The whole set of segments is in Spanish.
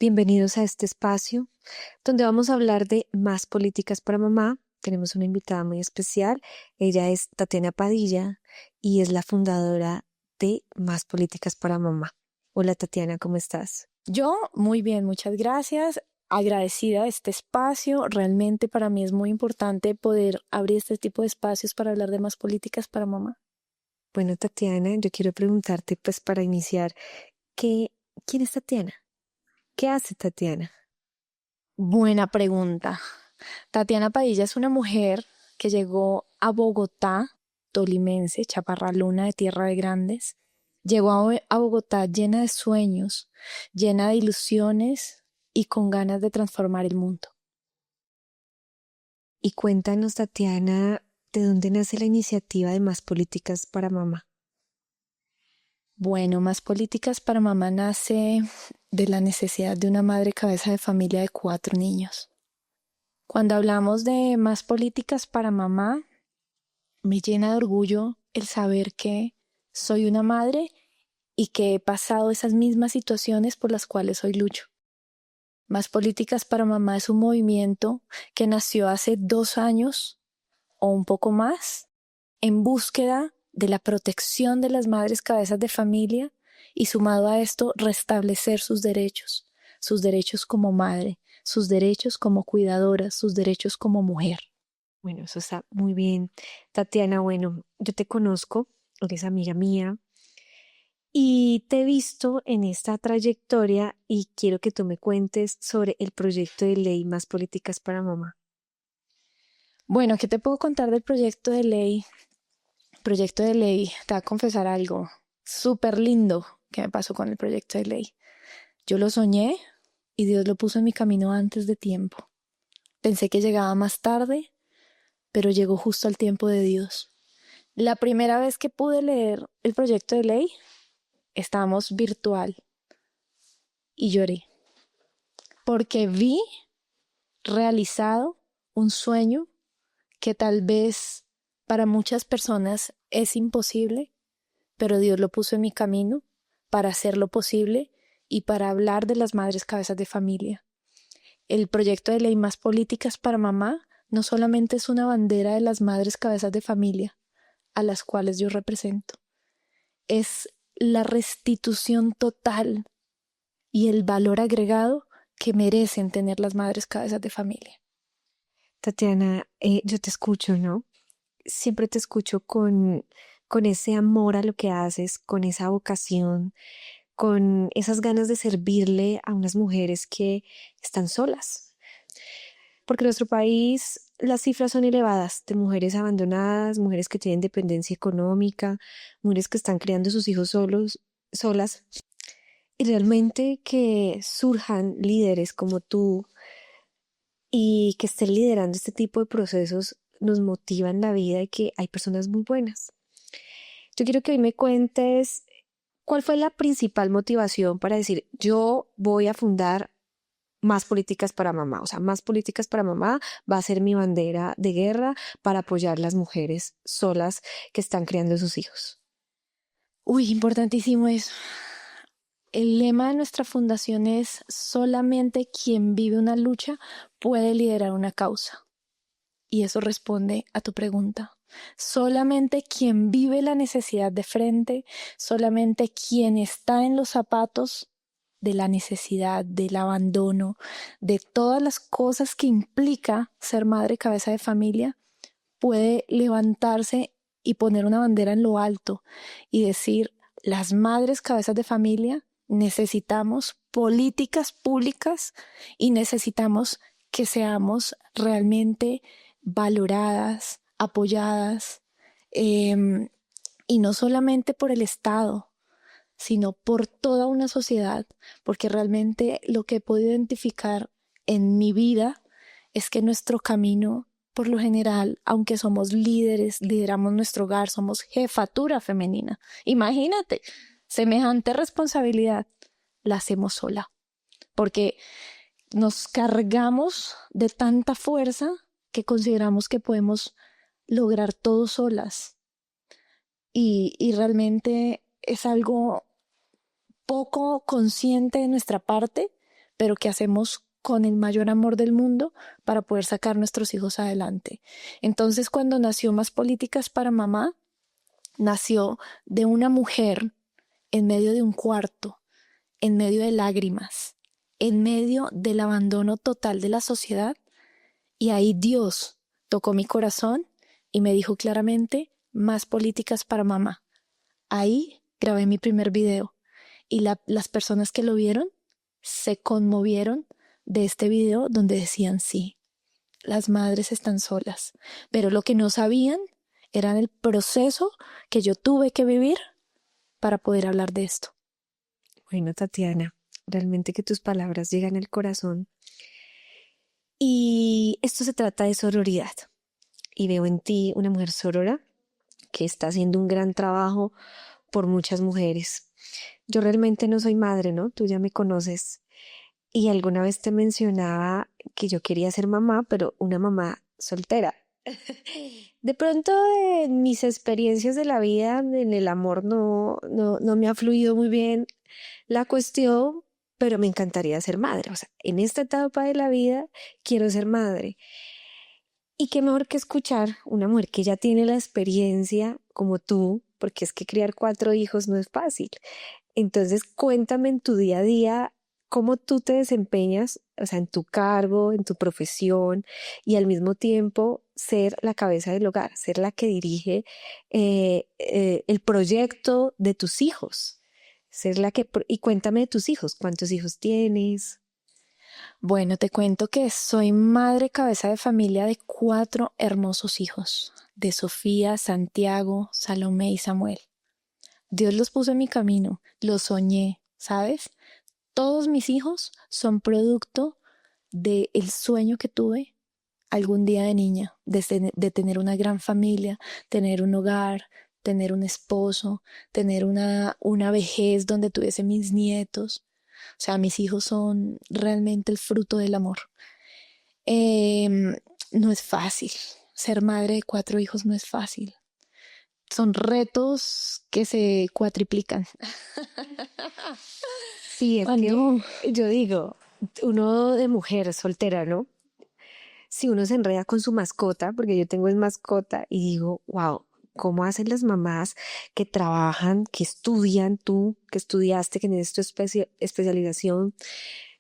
Bienvenidos a este espacio donde vamos a hablar de más políticas para mamá. Tenemos una invitada muy especial. Ella es Tatiana Padilla y es la fundadora de Más Políticas para Mamá. Hola Tatiana, ¿cómo estás? Yo muy bien, muchas gracias. Agradecida de este espacio. Realmente para mí es muy importante poder abrir este tipo de espacios para hablar de más políticas para mamá. Bueno, Tatiana, yo quiero preguntarte, pues para iniciar, ¿qué, ¿quién es Tatiana? ¿Qué hace Tatiana? Buena pregunta. Tatiana Padilla es una mujer que llegó a Bogotá, tolimense, chaparraluna de Tierra de Grandes. Llegó a Bogotá llena de sueños, llena de ilusiones y con ganas de transformar el mundo. Y cuéntanos, Tatiana, ¿de dónde nace la iniciativa de Más Políticas para Mamá? Bueno, Más Políticas para Mamá nace de la necesidad de una madre cabeza de familia de 4 niños. Cuando hablamos de Más Políticas para Mamá, me llena de orgullo el saber que soy una madre y que he pasado esas mismas situaciones por las cuales hoy lucho. Más Políticas para Mamá es un movimiento que nació hace 2 años o un poco más en búsqueda de la protección de las madres cabezas de familia y sumado a esto restablecer sus derechos como madre, sus derechos como cuidadora, sus derechos como mujer. Bueno, eso está muy bien. Tatiana, bueno, yo te conozco, eres amiga mía y te he visto en esta trayectoria y quiero que tú me cuentes sobre el proyecto de ley Más Políticas para Mamá. Bueno, ¿qué te puedo contar del proyecto de ley? Proyecto de ley, te voy a confesar algo súper lindo que me pasó con el proyecto de ley. Yo lo soñé y Dios lo puso en mi camino antes de tiempo. Pensé que llegaba más tarde, pero llegó justo al tiempo de Dios. La primera vez que pude leer el proyecto de ley, estábamos virtual y lloré, porque vi realizado un sueño que tal vez para muchas personas es imposible, pero Dios lo puso en mi camino para hacerlo posible y para hablar de las madres cabezas de familia. El proyecto de ley Más Políticas para Mamá no solamente es una bandera de las madres cabezas de familia, a las cuales yo represento, es la restitución total y el valor agregado que merecen tener las madres cabezas de familia. Tatiana, yo te escucho, ¿no? Siempre te escucho con ese amor a lo que haces, con esa vocación, con esas ganas de servirle a unas mujeres que están solas. Porque en nuestro país las cifras son elevadas de mujeres abandonadas, mujeres que tienen dependencia económica, mujeres que están criando a sus hijos solas. Y realmente que surjan líderes como tú y que estén liderando este tipo de procesos nos motivan la vida y que hay personas muy buenas. Yo quiero que hoy me cuentes cuál fue la principal motivación para decir yo voy a fundar Más Políticas para Mamá. O sea, Más Políticas para Mamá va a ser mi bandera de guerra para apoyar las mujeres solas que están criando a sus hijos. Uy, importantísimo eso. El lema de nuestra fundación es: solamente quien vive una lucha puede liderar una causa. Y eso responde a tu pregunta. Solamente quien vive la necesidad de frente, solamente quien está en los zapatos de la necesidad, del abandono, de todas las cosas que implica ser madre cabeza de familia, puede levantarse y poner una bandera en lo alto y decir: las madres cabezas de familia necesitamos políticas públicas y necesitamos que seamos realmente valoradas, apoyadas, y no solamente por el Estado, sino por toda una sociedad, porque realmente lo que he podido identificar en mi vida es que nuestro camino, por lo general, aunque somos líderes, lideramos nuestro hogar, somos jefatura femenina. Imagínate, semejante responsabilidad la hacemos sola, porque nos cargamos de tanta fuerza que consideramos que podemos lograr todo solas. Y realmente es algo poco consciente de nuestra parte, pero que hacemos con el mayor amor del mundo para poder sacar nuestros hijos adelante. Entonces, cuando nació Más Políticas para Mamá, nació de una mujer en medio de un cuarto, en medio de lágrimas, en medio del abandono total de la sociedad, y ahí Dios tocó mi corazón y me dijo claramente: Más Políticas para Mamá. Ahí grabé mi primer video y las personas que lo vieron se conmovieron de este video donde decían: sí, las madres están solas, pero lo que no sabían era el proceso que yo tuve que vivir para poder hablar de esto. Bueno, Tatiana, realmente que tus palabras llegan al corazón. Y esto se trata de sororidad. Y veo en ti una mujer sorora que está haciendo un gran trabajo por muchas mujeres. Yo realmente no soy madre, ¿no? Tú ya me conoces. Y alguna vez te mencionaba que yo quería ser mamá, pero una mamá soltera. De pronto en mis experiencias de la vida, en el amor, no me ha fluido muy bien la cuestión, pero me encantaría ser madre. O sea, en esta etapa de la vida quiero ser madre. Y qué mejor que escuchar una mujer que ya tiene la experiencia como tú, porque es que criar 4 hijos no es fácil. Entonces, cuéntame en tu día a día cómo tú te desempeñas, o sea, en tu cargo, en tu profesión, y al mismo tiempo ser la cabeza del hogar, ser la que dirige el proyecto de tus hijos, ser la que... Y cuéntame de tus hijos, ¿cuántos hijos tienes? Bueno, te cuento que soy madre cabeza de familia de 4 hermosos hijos, de Sofía, Santiago, Salomé y Samuel. Dios los puso en mi camino, los soñé, ¿sabes? Todos mis hijos son producto del sueño que tuve algún día de niña, de tener una gran familia, tener un hogar, tener un esposo, tener una vejez donde tuviese mis nietos. O sea, mis hijos son realmente el fruto del amor. No es fácil. Ser madre de 4 hijos no es fácil. Son retos que se cuatriplican. Sí, es Cuando que yo digo, uno de mujer soltera, ¿no? Si uno se enreda con su mascota, porque yo tengo es mascota, y digo, wow, ¿cómo hacen las mamás que trabajan, que estudian, tú que estudiaste, que tienes tu especialización?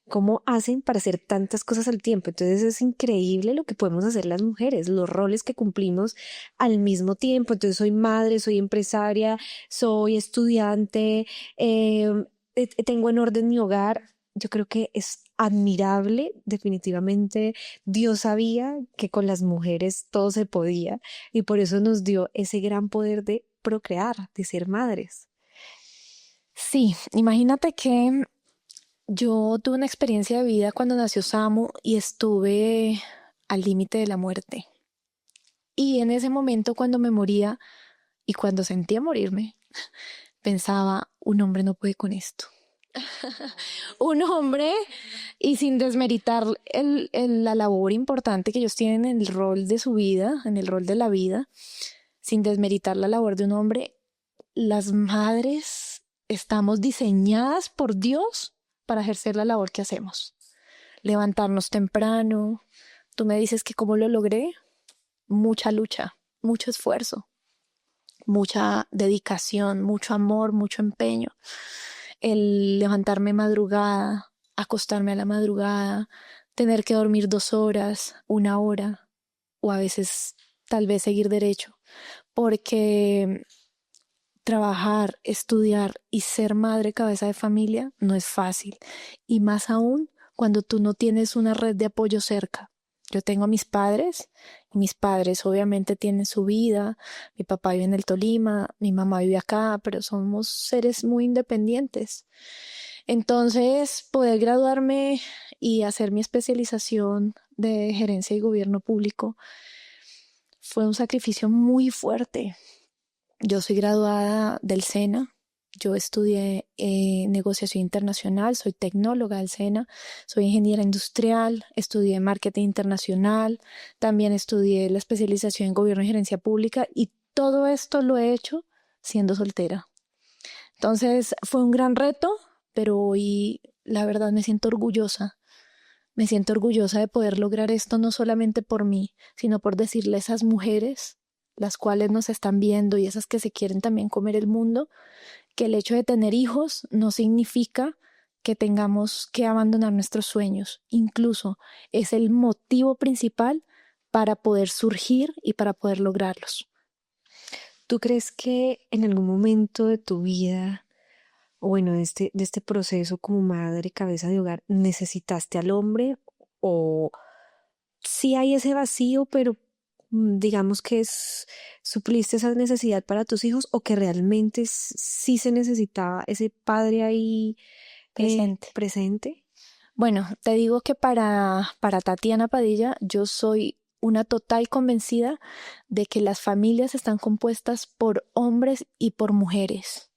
¿Cómo hacen para hacer tantas cosas al tiempo? Entonces es increíble lo que podemos hacer las mujeres, los roles que cumplimos al mismo tiempo. Entonces soy madre, soy empresaria, soy estudiante, tengo en orden mi hogar. Yo creo que es admirable, definitivamente. Dios sabía que con las mujeres todo se podía y por eso nos dio ese gran poder de procrear, de ser madres. sí, imagínate que yo tuve una experiencia de vida cuando nació Samu y estuve al límite de la muerte. Y en ese momento cuando me moría y cuando sentía morirme, pensaba: un hombre no puede con esto. Un hombre, y sin desmeritar la labor importante que ellos tienen en el rol de su vida, en el rol de la vida, sin desmeritar la labor de un hombre, las madres estamos diseñadas por Dios para ejercer la labor que hacemos. Levantarnos temprano. Tú me dices que cómo lo logré. Mucha lucha, mucho esfuerzo, mucha dedicación, mucho amor, mucho empeño. El levantarme madrugada, acostarme a la madrugada, tener que dormir 2 horas, 1 hora, o a veces tal vez seguir derecho, porque trabajar, estudiar y ser madre cabeza de familia no es fácil, y más aún cuando tú no tienes una red de apoyo cerca. Yo tengo a mis padres, y mis padres obviamente tienen su vida. Mi papá vive en el Tolima, mi mamá vive acá, pero somos seres muy independientes. Entonces, poder graduarme y hacer mi especialización de gerencia y gobierno público fue un sacrificio muy fuerte. Yo soy graduada del SENA. Yo estudié negociación internacional, soy tecnóloga del SENA, soy ingeniera industrial, estudié marketing internacional, también estudié la especialización en gobierno y gerencia pública, y todo esto lo he hecho siendo soltera. Entonces fue un gran reto, pero hoy la verdad me siento orgullosa. Me siento orgullosa de poder lograr esto no solamente por mí, sino por decirle a esas mujeres, las cuales nos están viendo y esas que se quieren también comer el mundo, que el hecho de tener hijos no significa que tengamos que abandonar nuestros sueños. Incluso es el motivo principal para poder surgir y para poder lograrlos. ¿Tú crees que en algún momento de tu vida, o bueno, de este proceso como madre, cabeza de hogar, necesitaste al hombre? ¿O sí hay ese vacío, pero digamos que supliste esa necesidad para tus hijos, o que realmente sí se necesitaba ese padre ahí Presente. presente? Bueno, te digo que para Tatiana Padilla, yo soy una total convencida de que las familias están compuestas por hombres y por mujeres.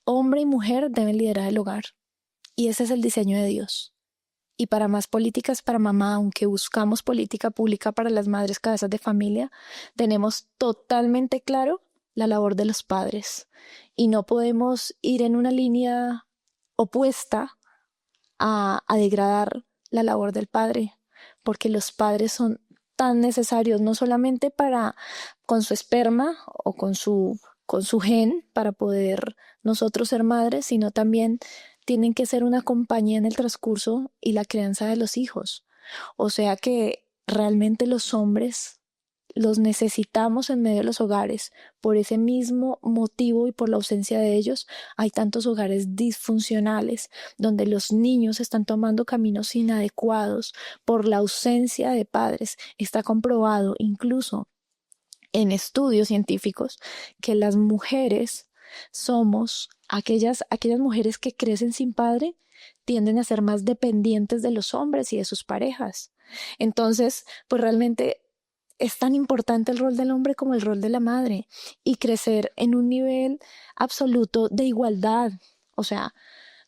Hombre y mujer deben liderar el hogar. Y ese es el diseño de Dios. Y para más políticas para mamá, aunque buscamos política pública para las madres cabezas de familia, tenemos totalmente claro la labor de los padres. Y no podemos ir en una línea opuesta a degradar la labor del padre, porque los padres son tan necesarios, no solamente para con su esperma o con su gen para poder nosotros ser madres, sino también tienen que ser una compañía en el transcurso y la crianza de los hijos. O sea que realmente los hombres los necesitamos en medio de los hogares. Por ese mismo motivo y por la ausencia de ellos, hay tantos hogares disfuncionales donde los niños están tomando caminos inadecuados por la ausencia de padres. Está comprobado incluso en estudios científicos que las mujeres somos aquellas mujeres que crecen sin padre, tienden a ser más dependientes de los hombres y de sus parejas. Entonces, pues realmente es tan importante el rol del hombre como el rol de la madre, y crecer en un nivel absoluto de igualdad. O sea,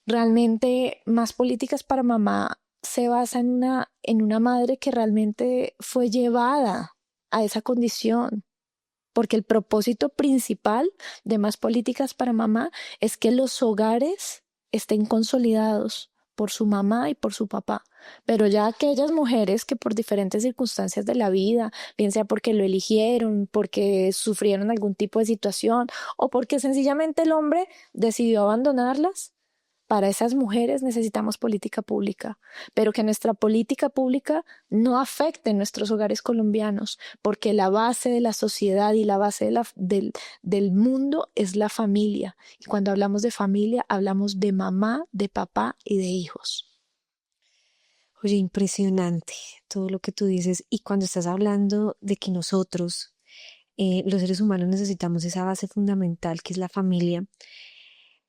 realmente más políticas para mamá se basa en una madre que realmente fue llevada a esa condición. Porque el propósito principal de más políticas para mamá es que los hogares estén consolidados por su mamá y por su papá. Pero ya aquellas mujeres que por diferentes circunstancias de la vida, bien sea porque lo eligieron, porque sufrieron algún tipo de situación o porque sencillamente el hombre decidió abandonarlas, para esas mujeres necesitamos política pública, pero que nuestra política pública no afecte nuestros hogares colombianos, porque la base de la sociedad y la base del mundo es la familia. Y cuando hablamos de familia, hablamos de mamá, de papá y de hijos. Oye, impresionante todo lo que tú dices. Y cuando estás hablando de que nosotros, los seres humanos, necesitamos esa base fundamental que es la familia.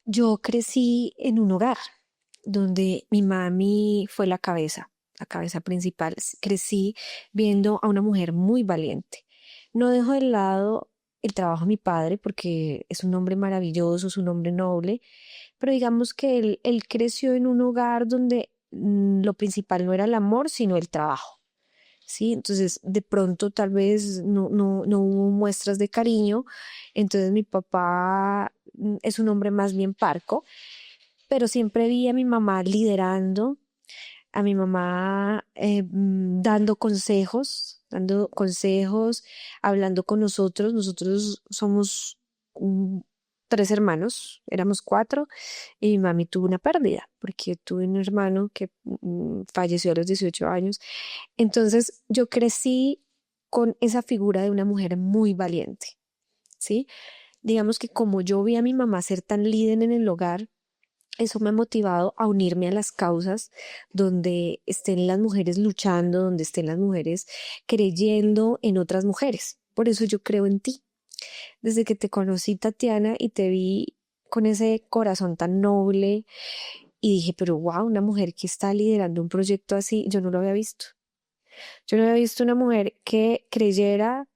Yo crecí en un hogar donde mi mami fue la cabeza principal. Crecí viendo a una mujer muy valiente. No dejo de lado el trabajo de mi padre porque es un hombre maravilloso, es un hombre noble, pero digamos que él creció en un hogar donde lo principal no era el amor, sino el trabajo. ¿Sí? Entonces, de pronto tal vez no hubo muestras de cariño. Entonces, mi papá es un hombre más bien parco, pero siempre vi a mi mamá liderando, a mi mamá dando consejos, hablando con nosotros. Nosotros somos mm, tres hermanos, éramos cuatro, y mi mami tuvo una pérdida, porque tuve un hermano que falleció a los 18 años. Entonces yo crecí con esa figura de una mujer muy valiente, ¿sí? Digamos que como yo vi a mi mamá ser tan líder en el hogar, eso me ha motivado a unirme a las causas donde estén las mujeres luchando, donde estén las mujeres creyendo en otras mujeres. Por eso yo creo en ti. Desde que te conocí, Tatiana, y te vi con ese corazón tan noble, y dije, pero wow, una mujer que está liderando un proyecto así, yo no lo había visto. Yo no había visto una mujer que creyera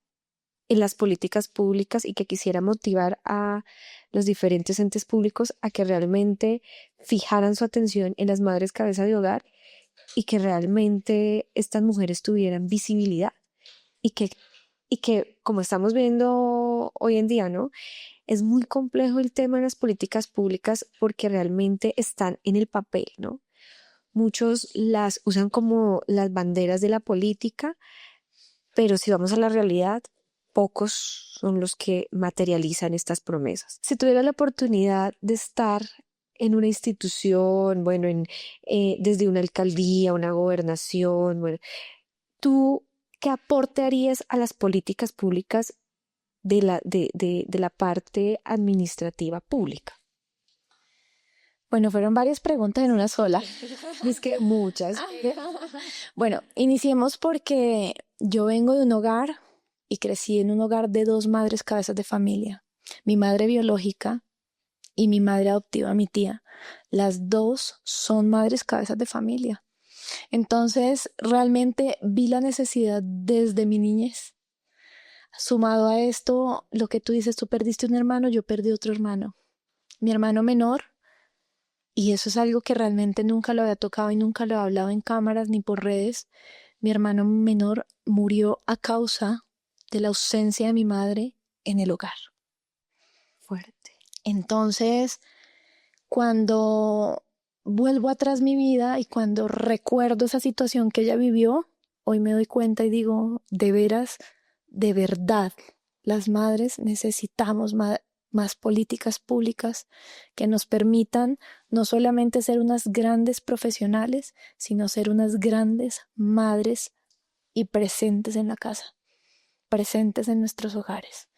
en las políticas públicas y que quisiera motivar a los diferentes entes públicos a que realmente fijaran su atención en las madres cabeza de hogar, y que realmente estas mujeres tuvieran visibilidad, y que como estamos viendo mucho hoy en día, ¿no? Es muy complejo el tema de las políticas públicas porque realmente están en el papel, ¿no? Muchos las usan como las banderas de la política, pero si vamos a la realidad, pocos son los que materializan estas promesas. Si tuviera la oportunidad de estar en una institución, bueno, desde una alcaldía, una gobernación, bueno, ¿tú qué aporte harías a las políticas públicas de la parte administrativa pública? Bueno, fueron varias preguntas en una sola. Es que muchas. Bueno, iniciemos porque yo vengo de un hogar y crecí en un hogar de dos madres cabezas de familia. Mi madre biológica y mi madre adoptiva, mi tía. Las dos son madres cabezas de familia. Entonces, realmente vi la necesidad desde mi niñez. Sumado a esto, lo que tú dices, tú perdiste un hermano, yo perdí otro hermano. Mi hermano menor, y eso es algo que realmente nunca lo había tocado y nunca lo he hablado en cámaras ni por redes. Mi hermano menor murió a causa de la ausencia de mi madre en el hogar. Fuerte. Entonces, cuando vuelvo atrás mi vida y cuando recuerdo esa situación que ella vivió, hoy me doy cuenta y digo, de veras, de verdad, las madres necesitamos más políticas públicas que nos permitan no solamente ser unas grandes profesionales, sino ser unas grandes madres y presentes en la casa, presentes en nuestros hogares.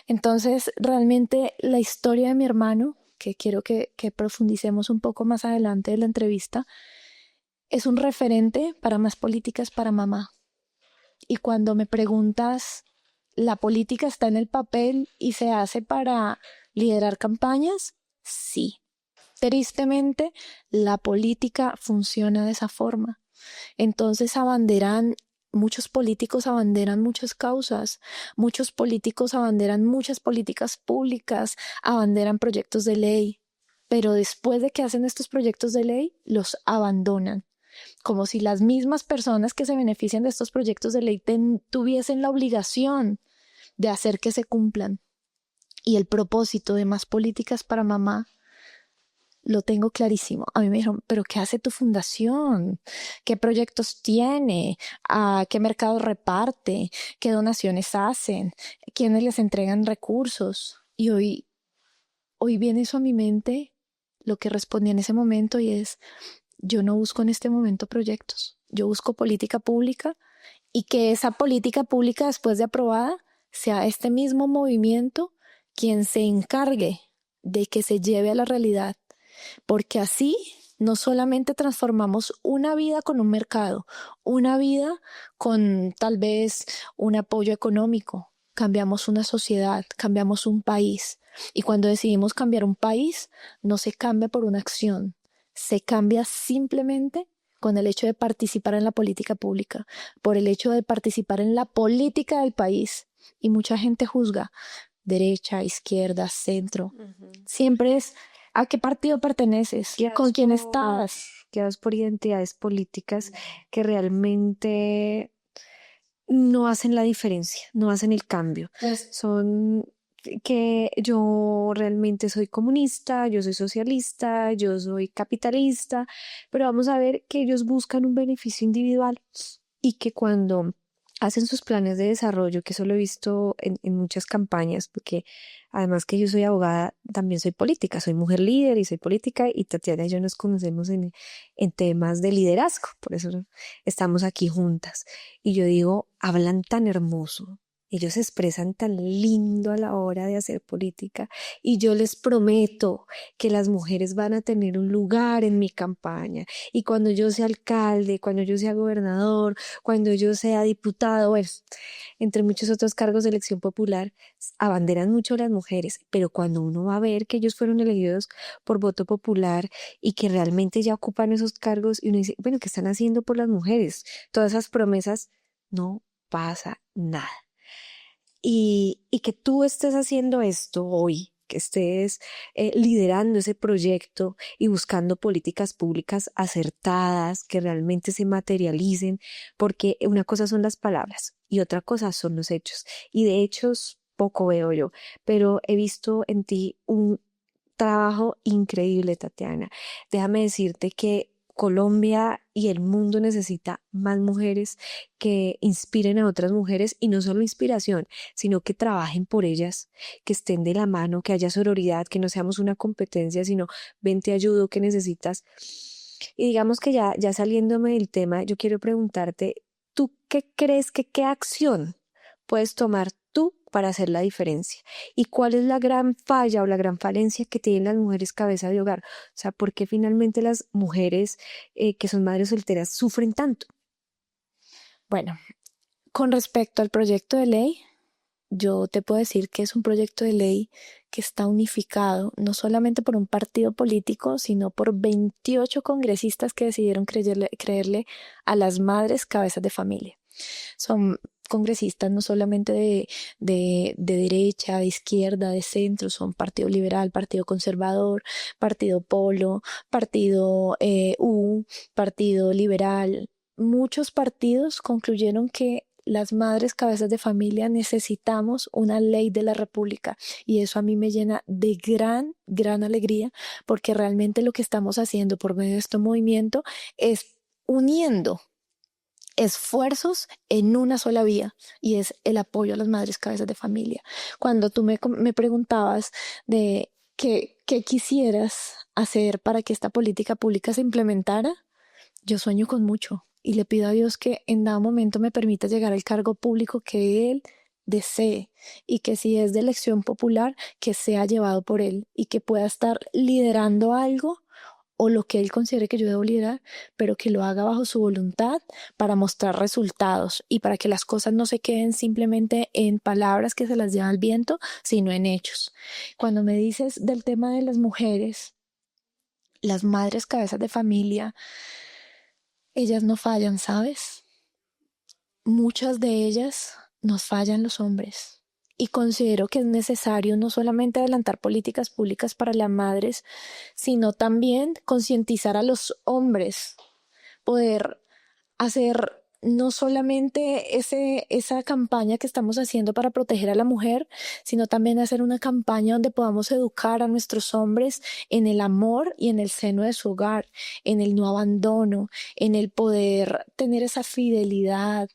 Entonces, realmente la historia de mi hermano, que quiero que profundicemos un poco más adelante de la entrevista, es un referente para más políticas para mamá. Y cuando me preguntas, ¿la política está en el papel y se hace para liderar campañas? Sí. Tristemente, la política funciona de esa forma. Entonces muchos políticos abanderan muchas causas, muchos políticos abanderan muchas políticas públicas, abanderan proyectos de ley, pero después de que hacen estos proyectos de ley, los abandonan. Como si las mismas personas que se benefician de estos proyectos de ley tuviesen la obligación de hacer que se cumplan. Y el propósito de más políticas para mamá lo tengo clarísimo. A mí me dijeron, ¿pero qué hace tu fundación? ¿Qué proyectos tiene? ¿A qué mercado reparte? ¿Qué donaciones hacen? ¿Quiénes les entregan recursos? Y hoy viene eso a mi mente, lo que respondí en ese momento, y es, yo no busco en este momento proyectos. Yo busco política pública y que esa política pública, después de aprobada, sea este mismo movimiento quien se encargue de que se lleve a la realidad. Porque así no solamente transformamos una vida con un mercado, una vida con tal vez un apoyo económico, cambiamos una sociedad, cambiamos un país. Y cuando decidimos cambiar un país, no se cambia por una acción, se cambia simplemente con el hecho de participar en la política pública, por el hecho de participar en la política del país. Y mucha gente juzga derecha, izquierda, centro. Siempre es ¿a qué partido perteneces? ¿Con quién estás? Guiados por identidades políticas que realmente no hacen la diferencia, no hacen el cambio. Son que yo realmente soy comunista, yo soy socialista, yo soy capitalista, pero vamos a ver que ellos buscan un beneficio individual y que cuando hacen sus planes de desarrollo, que eso lo he visto en muchas campañas, porque además que yo soy abogada, también soy política, soy mujer líder y soy política y Tatiana y yo nos conocemos en temas de liderazgo, por eso estamos aquí juntas. Y yo digo, hablan tan hermoso, ellos se expresan tan lindo a la hora de hacer política y yo les prometo que las mujeres van a tener un lugar en mi campaña y cuando yo sea alcalde, cuando yo sea gobernador, cuando yo sea diputado, bueno, entre muchos otros cargos de elección popular, abanderan mucho las mujeres, pero cuando uno va a ver que ellos fueron elegidos por voto popular y que realmente ya ocupan esos cargos y uno dice, bueno, ¿qué están haciendo por las mujeres? Todas esas promesas, no pasa nada. Y que tú estés haciendo esto hoy, que estés liderando ese proyecto y buscando políticas públicas acertadas que realmente se materialicen, porque una cosa son las palabras y otra cosa son los hechos. Y de hechos poco veo yo, pero he visto en ti un trabajo increíble, Tatiana. Déjame decirte que Colombia y el mundo necesita más mujeres que inspiren a otras mujeres y no solo inspiración, sino que trabajen por ellas, que estén de la mano, que haya sororidad, que no seamos una competencia, sino ven, te ayudo, ¿qué necesitas? Y digamos que ya saliéndome del tema, yo quiero preguntarte, ¿tú qué crees que qué acción puedes tomar tú para hacer la diferencia? ¿Y cuál es la gran falla o la gran falencia que tienen las mujeres cabeza de hogar? O sea, ¿por qué finalmente las mujeres que son madres solteras sufren tanto? Bueno, con respecto al proyecto de ley, yo te puedo decir que es un proyecto de ley que está unificado no solamente por un partido político, sino por 28 congresistas que decidieron creerle a las madres cabezas de familia. Son congresistas no solamente de derecha, de izquierda, de centro, son Partido Liberal, Partido Conservador, Partido Polo, Partido U, Partido Liberal. Muchos partidos concluyeron que las madres cabezas de familia necesitamos una ley de la República y eso a mí me llena de gran alegría porque realmente lo que estamos haciendo por medio de este movimiento es uniendo esfuerzos en una sola vía y es el apoyo a las madres cabezas de familia. Cuando tú me preguntabas de qué quisieras hacer para que esta política pública se implementara, yo sueño con mucho y le pido a Dios que en dado momento me permita llegar al cargo público que Él desee y que si es de elección popular, que sea llevado por Él y que pueda estar liderando algo o lo que Él considere que yo debo liderar, pero que lo haga bajo su voluntad para mostrar resultados y para que las cosas no se queden simplemente en palabras que se las lleva el viento, sino en hechos. Cuando me dices del tema de las mujeres, las madres cabezas de familia, ellas no fallan, ¿sabes? Muchas de ellas nos fallan los hombres. Y considero que es necesario no solamente adelantar políticas públicas para las madres, sino también concientizar a los hombres, poder hacer no solamente esa campaña que estamos haciendo para proteger a la mujer, sino también hacer una campaña donde podamos educar a nuestros hombres en el amor y en el seno de su hogar, en el no abandono, en el poder tener esa fidelidad,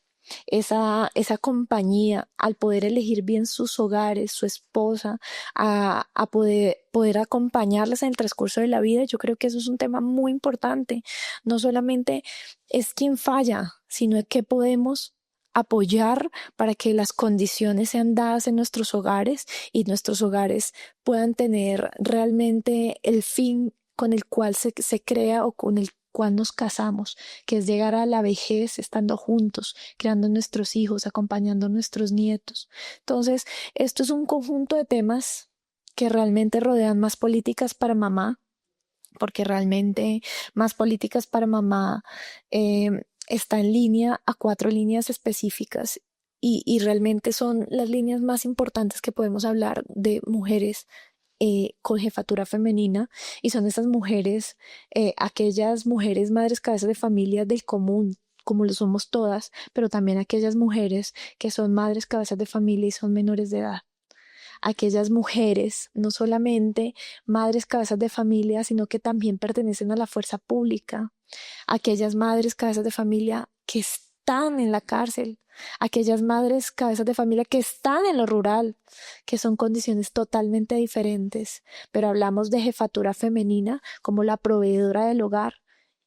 esa compañía, al poder elegir bien sus hogares, su esposa, a poder acompañarlas en el transcurso de la vida. Yo creo que eso es un tema muy importante. No solamente es quien falla, sino es que podemos apoyar para que las condiciones sean dadas en nuestros hogares y nuestros hogares puedan tener realmente el fin con el cual se crea o con el cual nos casamos, que es llegar a la vejez estando juntos, creando nuestros hijos, acompañando a nuestros nietos. Entonces, esto es un conjunto de temas que realmente rodean más políticas para mamá, porque realmente más políticas para mamá está en línea a 4 líneas específicas y realmente son las líneas más importantes que podemos hablar de mujeres con jefatura femenina y son esas mujeres, aquellas mujeres madres cabezas de familia del común, como lo somos todas, pero también aquellas mujeres que son madres cabezas de familia y son menores de edad. Aquellas mujeres, no solamente madres cabezas de familia, sino que también pertenecen a la fuerza pública. Aquellas madres cabezas de familia que están en la cárcel, aquellas madres cabezas de familia que están en lo rural, que son condiciones totalmente diferentes, pero hablamos de jefatura femenina como la proveedora del hogar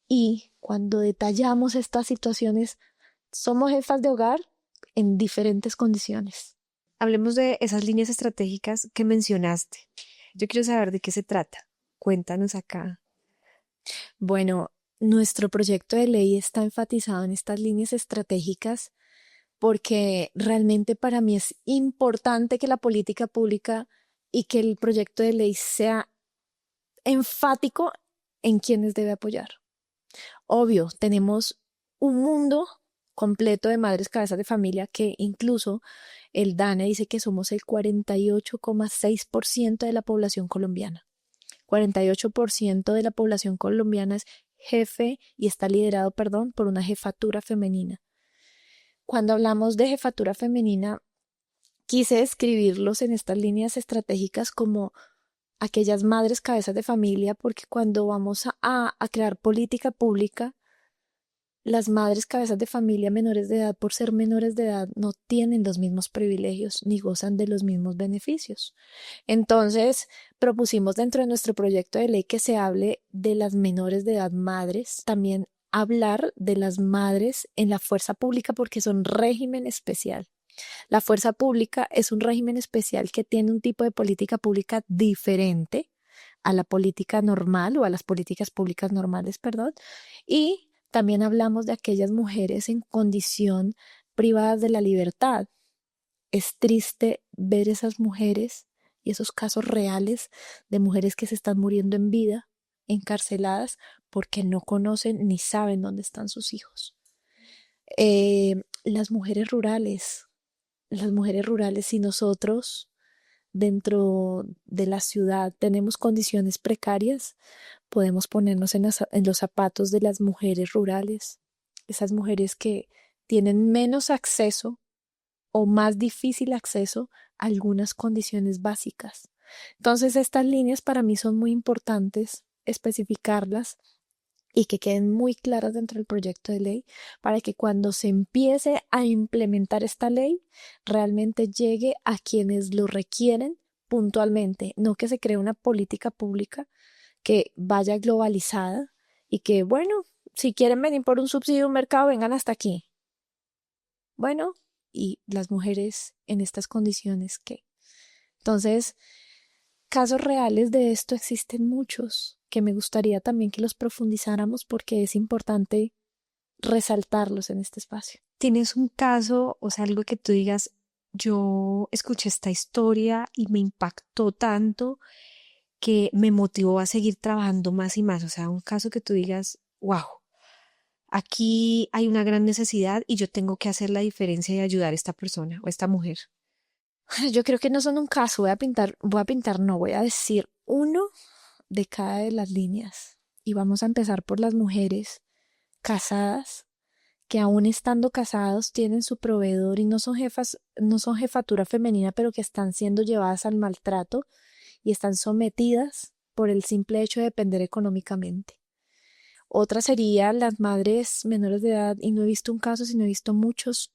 y cuando detallamos estas situaciones, somos jefas de hogar en diferentes condiciones. Hablemos de esas líneas estratégicas que mencionaste. Yo quiero saber de qué se trata. Cuéntanos acá. Bueno, nuestro proyecto de ley está enfatizado en estas líneas estratégicas porque realmente para mí es importante que la política pública y que el proyecto de ley sea enfático en quienes debe apoyar. Obvio, tenemos un mundo completo de madres cabezas de familia que incluso el DANE dice que somos el 48,6% de la población colombiana. 48% de la población colombiana es jefe y está liderado, por una jefatura femenina. Cuando hablamos de jefatura femenina, quise describirlos en estas líneas estratégicas como aquellas madres cabezas de familia, porque cuando vamos a crear política pública, las madres cabezas de familia menores de edad, por ser menores de edad, no tienen los mismos privilegios ni gozan de los mismos beneficios. Entonces, propusimos dentro de nuestro proyecto de ley que se hable de las menores de edad madres, también hablar de las madres en la fuerza pública porque son régimen especial. La fuerza pública es un régimen especial que tiene un tipo de política pública diferente a la política normal o a las políticas públicas normales, perdón, y también hablamos de aquellas mujeres en condición privadas de la libertad. Es triste ver esas mujeres y esos casos reales de mujeres que se están muriendo en vida, encarceladas, porque no conocen ni saben dónde están sus hijos. Las mujeres rurales, si nosotros dentro de la ciudad tenemos condiciones precarias, podemos ponernos en los zapatos de las mujeres rurales, esas mujeres que tienen menos acceso o más difícil acceso a algunas condiciones básicas. Entonces, estas líneas para mí son muy importantes especificarlas y que queden muy claras dentro del proyecto de ley para que cuando se empiece a implementar esta ley realmente llegue a quienes lo requieren puntualmente, no que se cree una política pública que vaya globalizada y que, bueno, si quieren venir por un subsidio de un mercado, vengan hasta aquí. Bueno, y las mujeres en estas condiciones, ¿qué? Entonces, casos reales de esto existen muchos, que me gustaría también que los profundizáramos porque es importante resaltarlos en este espacio. ¿Tienes un caso, o sea, algo que tú digas, yo escuché esta historia y me impactó tanto que me motivó a seguir trabajando más y más? O sea, un caso que tú digas, wow, aquí hay una gran necesidad y yo tengo que hacer la diferencia y ayudar a esta persona o a esta mujer. Yo creo que no son un caso, voy a decir uno de cada de las líneas. Y vamos a empezar por las mujeres casadas, que aún estando casados tienen su proveedor y no son jefatura femenina, pero que están siendo llevadas al maltrato y están sometidas por el simple hecho de depender económicamente. Otra sería las madres menores de edad, y no he visto un caso, sino he visto muchos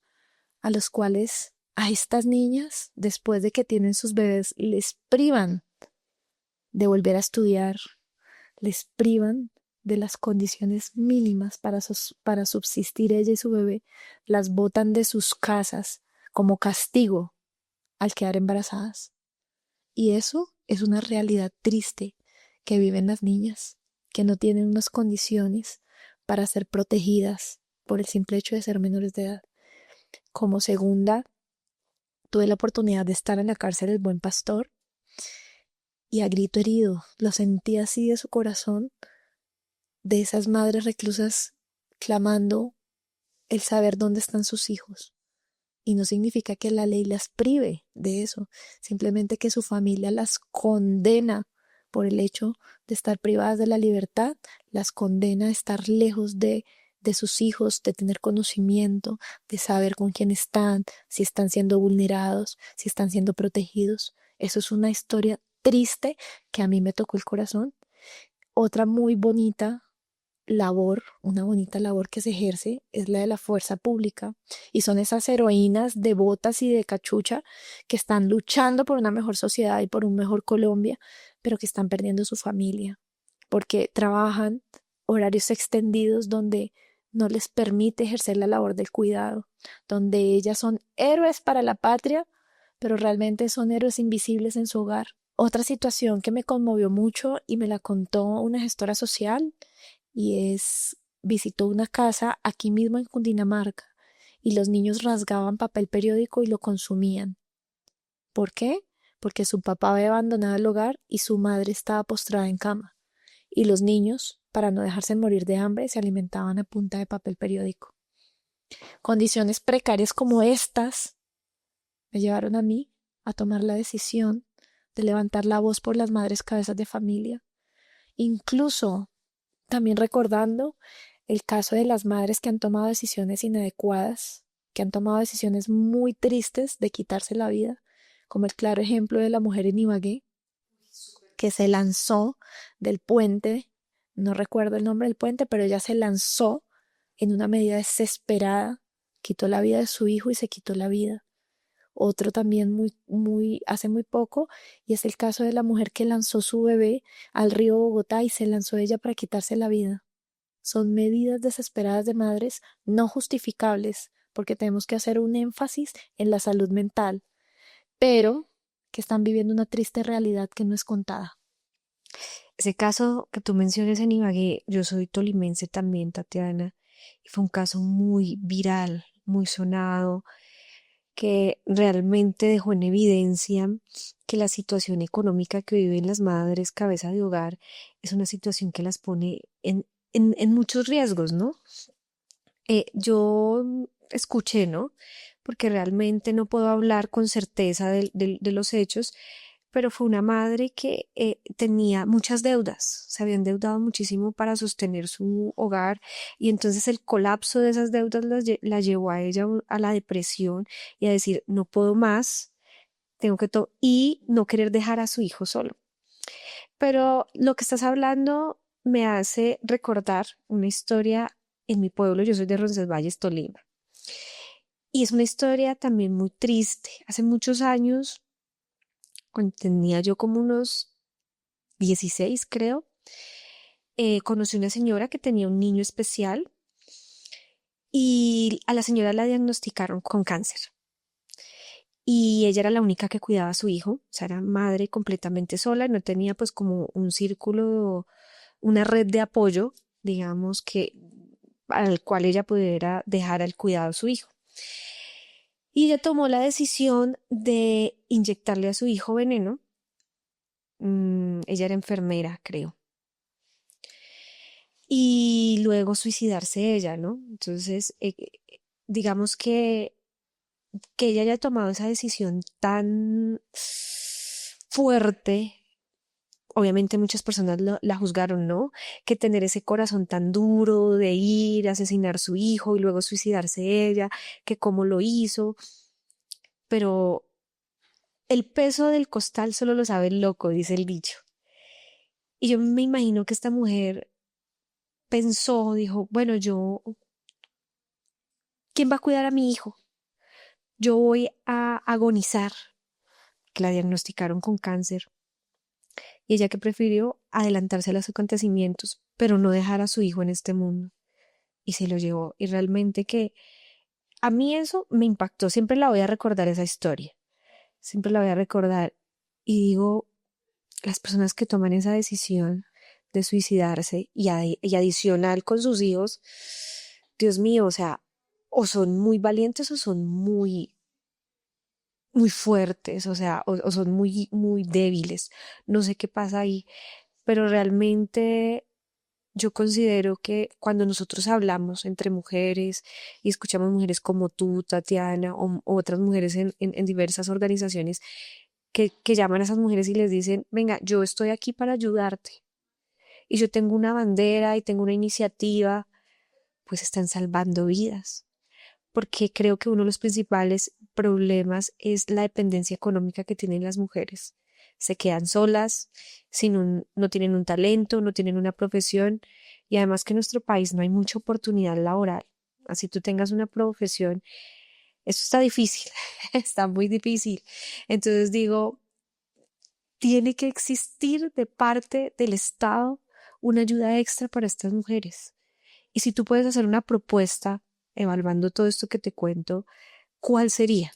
a los cuales a estas niñas, después de que tienen sus bebés, les privan de volver a estudiar, les privan de las condiciones mínimas para subsistir ella y su bebé, las botan de sus casas como castigo al quedar embarazadas. Y eso es una realidad triste que viven las niñas, que no tienen unas condiciones para ser protegidas por el simple hecho de ser menores de edad. Como segunda, tuve la oportunidad de estar en la cárcel del Buen Pastor y a grito herido, lo sentí así de su corazón, de esas madres reclusas clamando el saber dónde están sus hijos. Y no significa que la ley las prive de eso, simplemente que su familia las condena por el hecho de estar privadas de la libertad, las condena a estar lejos de sus hijos, de tener conocimiento, de saber con quién están, si están siendo vulnerados, si están siendo protegidos. Eso es una historia triste que a mí me tocó el corazón. Otra muy bonita labor, una bonita labor que se ejerce es la de la fuerza pública, y son esas heroínas de botas y de cachucha que están luchando por una mejor sociedad y por un mejor Colombia, pero que están perdiendo su familia porque trabajan horarios extendidos donde no les permite ejercer la labor del cuidado, donde ellas son héroes para la patria, pero realmente son héroes invisibles en su hogar. Otra situación que me conmovió mucho y me la contó una gestora social y visitó una casa aquí mismo en Cundinamarca y los niños rasgaban papel periódico y lo consumían. ¿Por qué? Porque su papá había abandonado el hogar y su madre estaba postrada en cama. Y los niños, para no dejarse morir de hambre, se alimentaban a punta de papel periódico. Condiciones precarias como estas me llevaron a mí a tomar la decisión de levantar la voz por las madres cabezas de familia, incluso también recordando el caso de las madres que han tomado decisiones inadecuadas que han tomado decisiones muy tristes de quitarse la vida, como el claro ejemplo de la mujer en Ibagué, que se lanzó del puente, no recuerdo el nombre del puente, pero ella se lanzó en una medida desesperada, quitó la vida de su hijo y se quitó la vida. Otro también hace muy poco, y es el caso de la mujer que lanzó su bebé al río Bogotá y se lanzó ella para quitarse la vida. Son medidas desesperadas de madres no justificables, porque tenemos que hacer un énfasis en la salud mental, pero que están viviendo una triste realidad que no es contada. Ese caso que tú mencionas en Ibagué, yo soy tolimense también, Tatiana, y fue un caso muy viral, muy sonado, que realmente dejó en evidencia que la situación económica que viven las madres cabeza de hogar es una situación que las pone en muchos riesgos, ¿no? Yo escuché, ¿no? Porque realmente no puedo hablar con certeza de los hechos, pero fue una madre que tenía muchas deudas, se había endeudado muchísimo para sostener su hogar y entonces el colapso de esas deudas la llevó a ella a la depresión y a decir, no puedo más, tengo que y no querer dejar a su hijo solo. Pero lo que estás hablando me hace recordar una historia en mi pueblo, yo soy de Roncesvalles, Tolima. Y es una historia también muy triste. Hace muchos años, cuando tenía yo como unos 16, creo, conocí una señora que tenía un niño especial y a la señora la diagnosticaron con cáncer. Y ella era la única que cuidaba a su hijo, o sea, era madre completamente sola, no tenía pues como un círculo, una red de apoyo, digamos, que al cual ella pudiera dejar al cuidado de su hijo. Y ella tomó la decisión de inyectarle a su hijo veneno. Ella era enfermera, creo. Y luego suicidarse ella, ¿no? Entonces, digamos que ella haya tomado esa decisión tan fuerte, obviamente muchas personas la juzgaron, ¿no? Que tener ese corazón tan duro de ir a asesinar a su hijo y luego suicidarse ella, que cómo lo hizo, pero el peso del costal solo lo sabe el loco, dice el dicho. Y yo me imagino que esta mujer pensó, dijo, bueno, ¿quién va a cuidar a mi hijo? Yo voy a agonizar, que la diagnosticaron con cáncer. Y ella que prefirió adelantarse a los acontecimientos, pero no dejar a su hijo en este mundo. Y se lo llevó. Y realmente que a mí eso me impactó. Siempre la voy a recordar esa historia. Siempre la voy a recordar. Y digo, las personas que toman esa decisión de suicidarse y adicional con sus hijos, Dios mío, o sea, o son muy valientes o son muy fuertes, o sea, o son muy débiles. No sé qué pasa ahí, pero realmente yo considero que cuando nosotros hablamos entre mujeres y escuchamos mujeres como tú, Tatiana, o otras mujeres en diversas organizaciones que llaman a esas mujeres y les dicen, venga, yo estoy aquí para ayudarte y yo tengo una bandera y tengo una iniciativa, pues están salvando vidas, porque creo que uno de los principales problemas es la dependencia económica que tienen las mujeres. Se quedan solas, no tienen un talento, no tienen una profesión y además que en nuestro país no hay mucha oportunidad laboral. Así tú tengas una profesión, eso está difícil, está muy difícil. Entonces digo, tiene que existir de parte del Estado una ayuda extra para estas mujeres. Y si tú puedes hacer una propuesta, evaluando todo esto que te cuento, ¿cuál sería?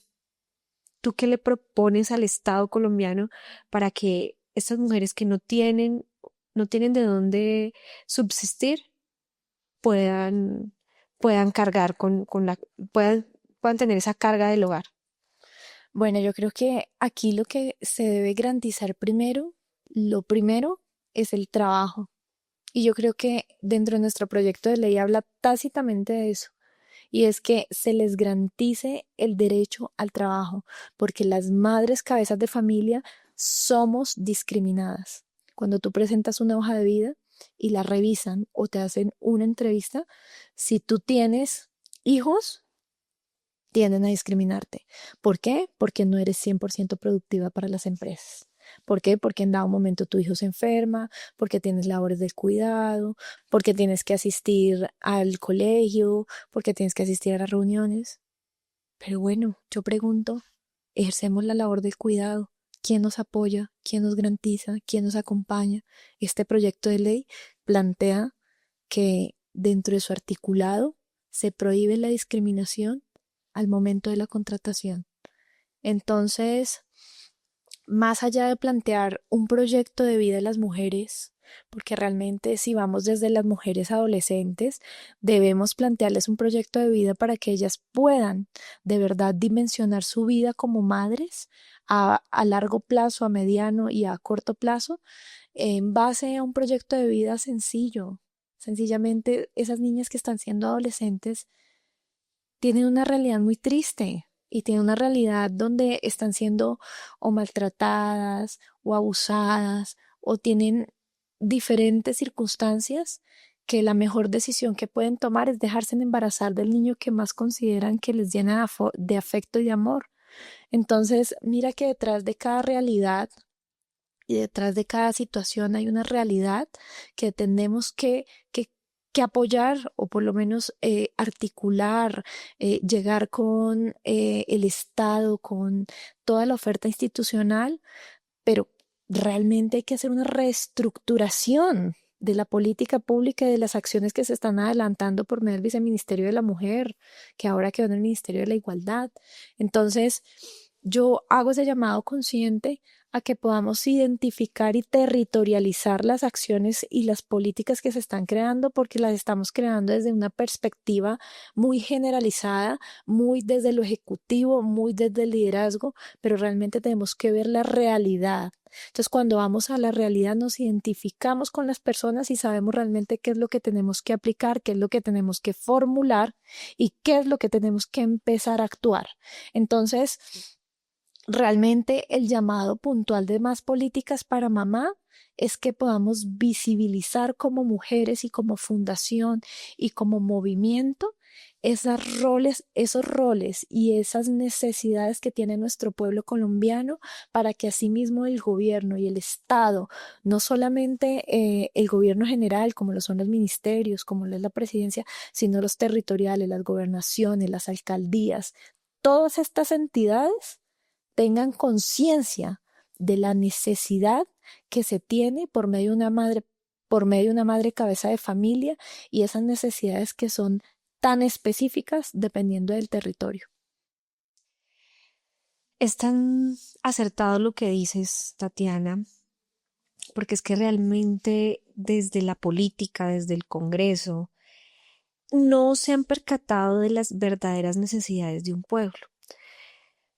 ¿Tú qué le propones al Estado colombiano para que estas mujeres que no tienen de dónde subsistir, puedan, puedan cargar puedan tener esa carga del hogar? Bueno, yo creo que aquí lo que se debe garantizar primero, lo primero es el trabajo. Y yo creo que dentro de nuestro proyecto de ley habla tácitamente de eso. Y es que se les garantice el derecho al trabajo, porque las madres cabezas de familia somos discriminadas. Cuando tú presentas una hoja de vida y la revisan o te hacen una entrevista, si tú tienes hijos, tienden a discriminarte. ¿Por qué? Porque no eres 100% productiva para las empresas. ¿Por qué? Porque en dado momento tu hijo se enferma, porque tienes labores de cuidado, porque tienes que asistir al colegio, porque tienes que asistir a las reuniones. Pero bueno, yo pregunto, ejercemos la labor del cuidado. ¿Quién nos apoya? ¿Quién nos garantiza? ¿Quién nos acompaña? Este proyecto de ley plantea que dentro de su articulado se prohíbe la discriminación al momento de la contratación. Entonces, más allá de plantear un proyecto de vida de las mujeres, porque realmente si vamos desde las mujeres adolescentes, debemos plantearles un proyecto de vida para que ellas puedan de verdad dimensionar su vida como madres a largo plazo, a mediano y a corto plazo, en base a un proyecto de vida sencillo. Sencillamente, esas niñas que están siendo adolescentes tienen una realidad muy triste y tienen una realidad donde están siendo o maltratadas o abusadas o tienen diferentes circunstancias que la mejor decisión que pueden tomar es dejarse embarazar del niño que más consideran que les llena de afecto y de amor. Entonces, mira que detrás de cada realidad y detrás de cada situación hay una realidad que tenemos que apoyar o por lo menos articular, llegar con el Estado, con toda la oferta institucional, pero realmente hay que hacer una reestructuración de la política pública y de las acciones que se están adelantando por medio del Viceministerio de la Mujer, que ahora quedó en el Ministerio de la Igualdad. Entonces, yo hago ese llamado consciente a que podamos identificar y territorializar las acciones y las políticas que se están creando, porque las estamos creando desde una perspectiva muy generalizada, muy desde lo ejecutivo, muy desde el liderazgo, pero realmente tenemos que ver la realidad. Entonces, cuando vamos a la realidad, nos identificamos con las personas y sabemos realmente qué es lo que tenemos que aplicar, qué es lo que tenemos que formular y qué es lo que tenemos que empezar a actuar. Entonces, realmente el llamado puntual de más políticas para mamá es que podamos visibilizar como mujeres y como fundación y como movimiento esos roles y esas necesidades que tiene nuestro pueblo colombiano para que asimismo el gobierno y el Estado, no solamente el gobierno general, como lo son los ministerios, como lo es la presidencia, sino los territoriales, las gobernaciones, las alcaldías, todas estas entidades tengan conciencia de la necesidad que se tiene por medio de una madre cabeza de familia y esas necesidades que son tan específicas dependiendo del territorio. Es tan acertado lo que dices, Tatiana, porque es que realmente desde la política, desde el Congreso, no se han percatado de las verdaderas necesidades de un pueblo.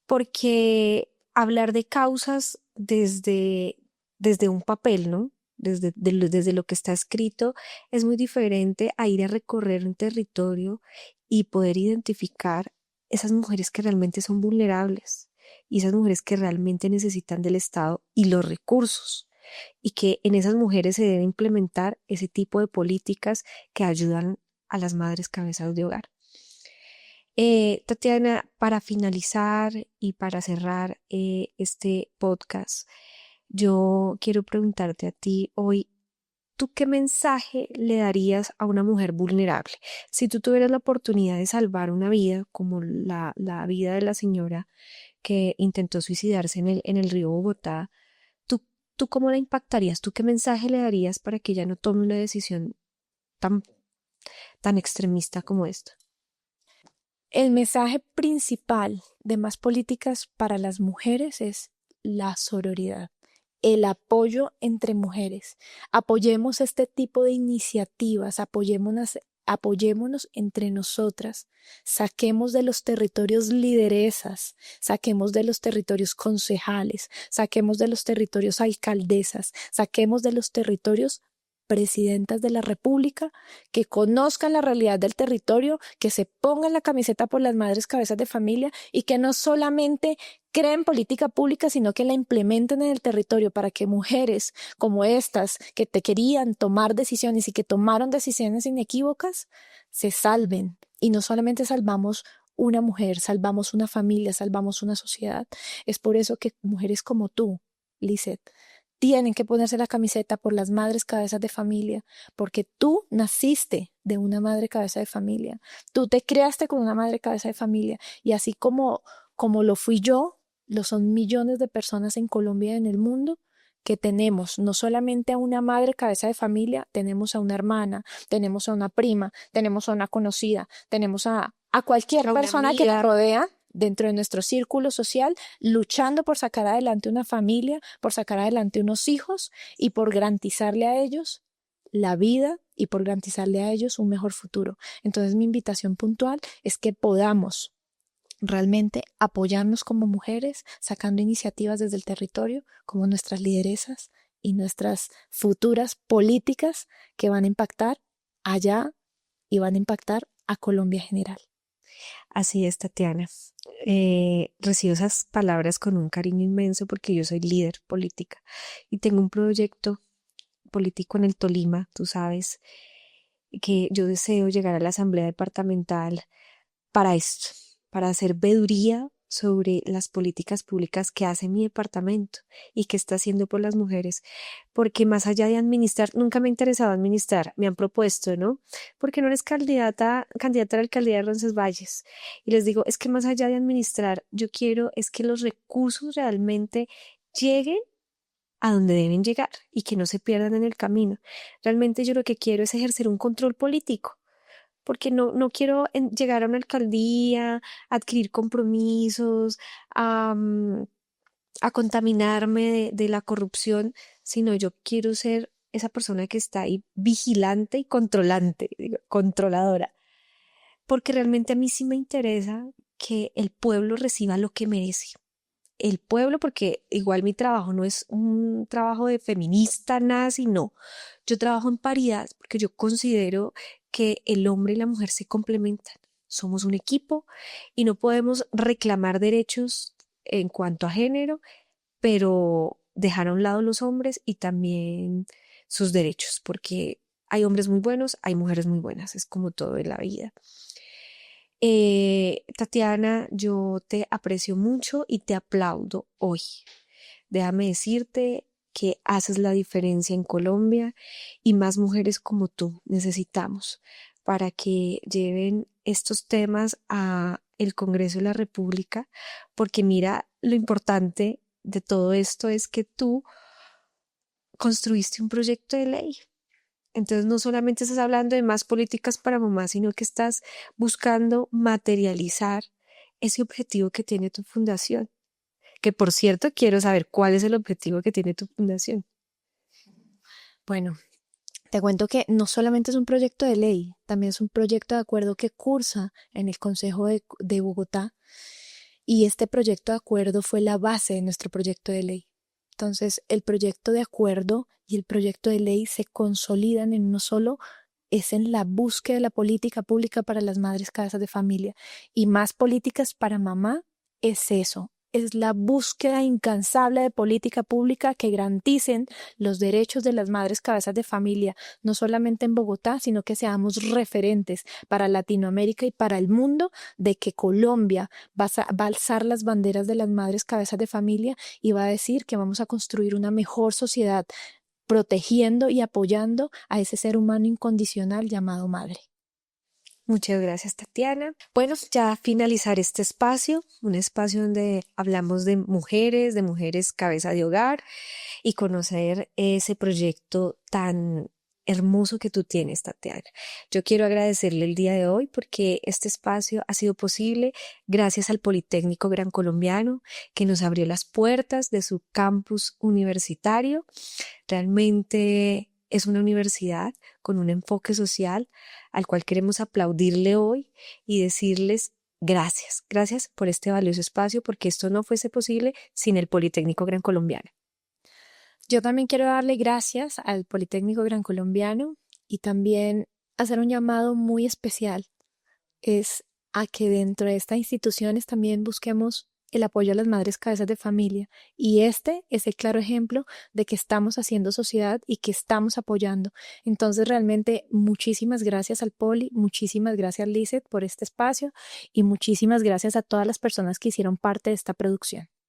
Porque hablar de causas desde un papel, ¿no? Desde lo que está escrito, es muy diferente a ir a recorrer un territorio y poder identificar esas mujeres que realmente son vulnerables y esas mujeres que realmente necesitan del Estado y los recursos. Y que en esas mujeres se debe implementar ese tipo de políticas que ayudan a las madres cabezas de hogar. Tatiana, para finalizar y para cerrar este podcast, yo quiero preguntarte a ti hoy, ¿tú qué mensaje le darías a una mujer vulnerable? Si tú tuvieras la oportunidad de salvar una vida, como la vida de la señora que intentó suicidarse en el río Bogotá, ¿tú, ¿tú cómo la impactarías? ¿Tú qué mensaje le darías para que ella no tome una decisión tan, tan extremista como esta? El mensaje principal de más políticas para las mujeres es la sororidad, el apoyo entre mujeres. Apoyemos este tipo de iniciativas, apoyémonos entre nosotras, saquemos de los territorios lideresas, saquemos de los territorios concejales, saquemos de los territorios alcaldesas, saquemos de los territorios presidentas de la República, que conozcan la realidad del territorio, que se pongan la camiseta por las madres cabezas de familia y que no solamente creen política pública, sino que la implementen en el territorio para que mujeres como estas que te querían tomar decisiones y que tomaron decisiones inequívocas, se salven. Y no solamente salvamos una mujer, salvamos una familia, salvamos una sociedad. Es por eso que mujeres como tú, Lizeth, tienen que ponerse la camiseta por las madres cabezas de familia, porque tú naciste de una madre cabeza de familia. Tú te creaste con una madre cabeza de familia y así como lo fui yo, lo son millones de personas en Colombia y en el mundo que tenemos no solamente a una madre cabeza de familia, tenemos a una hermana, tenemos a una prima, tenemos a una conocida, tenemos a cualquier A una persona que nos amiga. rodea dentro de nuestro círculo social, luchando por sacar adelante una familia, por sacar adelante unos hijos y por garantizarle a ellos la vida y por garantizarle a ellos un mejor futuro. Entonces mi invitación puntual es que podamos realmente apoyarnos como mujeres, sacando iniciativas desde el territorio, como nuestras lideresas y nuestras futuras políticas que van a impactar allá y van a impactar a Colombia en general. Así es, Tatiana. Recibo esas palabras con un cariño inmenso porque yo soy líder política y tengo un proyecto político en el Tolima, tú sabes, que yo deseo llegar a la Asamblea Departamental para esto, para hacer veeduría sobre las políticas públicas que hace mi departamento y que está haciendo por las mujeres, porque más allá de administrar, nunca me ha interesado administrar, me han propuesto, ¿no? ¿Por qué no eres candidata a la alcaldía de Roncesvalles? Y les digo, es que más allá de administrar, yo quiero es que los recursos realmente lleguen a donde deben llegar y que no se pierdan en el camino. Realmente yo lo que quiero es ejercer un control político porque no quiero llegar a una alcaldía, adquirir compromisos, a, a contaminarme de la corrupción, sino yo quiero ser esa persona que está ahí vigilante y controlante, digo, controladora, porque realmente a mí sí me interesa que el pueblo reciba lo que merece. El pueblo, porque igual mi trabajo no es un trabajo de feminista, nada, sino yo trabajo en paridad porque yo considero que el hombre y la mujer se complementan. Somos un equipo y no podemos reclamar derechos en cuanto a género, pero dejar a un lado los hombres y también sus derechos, porque hay hombres muy buenos, hay mujeres muy buenas, es como todo en la vida. Tatiana, yo te aprecio mucho y te aplaudo hoy. Déjame decirte que haces la diferencia en Colombia y más mujeres como tú necesitamos para que lleven estos temas a el Congreso de la República, porque mira, lo importante de todo esto es que tú construiste un proyecto de ley. Entonces no solamente estás hablando de más políticas para mamá, sino que estás buscando materializar ese objetivo que tiene tu fundación. Que por cierto, quiero saber cuál es el objetivo que tiene tu fundación. Bueno, te cuento que no solamente es un proyecto de ley, también es un proyecto de acuerdo que cursa en el Consejo de Bogotá y este proyecto de acuerdo fue la base de nuestro proyecto de ley. Entonces, el proyecto de acuerdo y el proyecto de ley se consolidan en uno solo, es en la búsqueda de la política pública para las madres cabezas de familia y más políticas para mamá es eso. Es la búsqueda incansable de política pública que garanticen los derechos de las madres cabezas de familia, no solamente en Bogotá, sino que seamos referentes para Latinoamérica y para el mundo de que Colombia va a alzar las banderas de las madres cabezas de familia y va a decir que vamos a construir una mejor sociedad, protegiendo y apoyando a ese ser humano incondicional llamado madre. Muchas gracias, Tatiana. Bueno, ya finalizar este espacio, un espacio donde hablamos de mujeres cabeza de hogar y conocer ese proyecto tan hermoso que tú tienes, Tatiana. Yo quiero agradecerle el día de hoy porque este espacio ha sido posible gracias al Politécnico Gran Colombiano que nos abrió las puertas de su campus universitario. Realmente es una universidad con un enfoque social al cual queremos aplaudirle hoy y decirles gracias, gracias por este valioso espacio porque esto no fuese posible sin el Politécnico Gran Colombiano. Yo también quiero darle gracias al Politécnico Gran Colombiano y también hacer un llamado muy especial, es a que dentro de estas instituciones también busquemos el apoyo a las madres cabezas de familia. Y este es el claro ejemplo de que estamos haciendo sociedad y que estamos apoyando. Entonces, realmente, muchísimas gracias al Poli, muchísimas gracias, Lizeth, por este espacio y muchísimas gracias a todas las personas que hicieron parte de esta producción.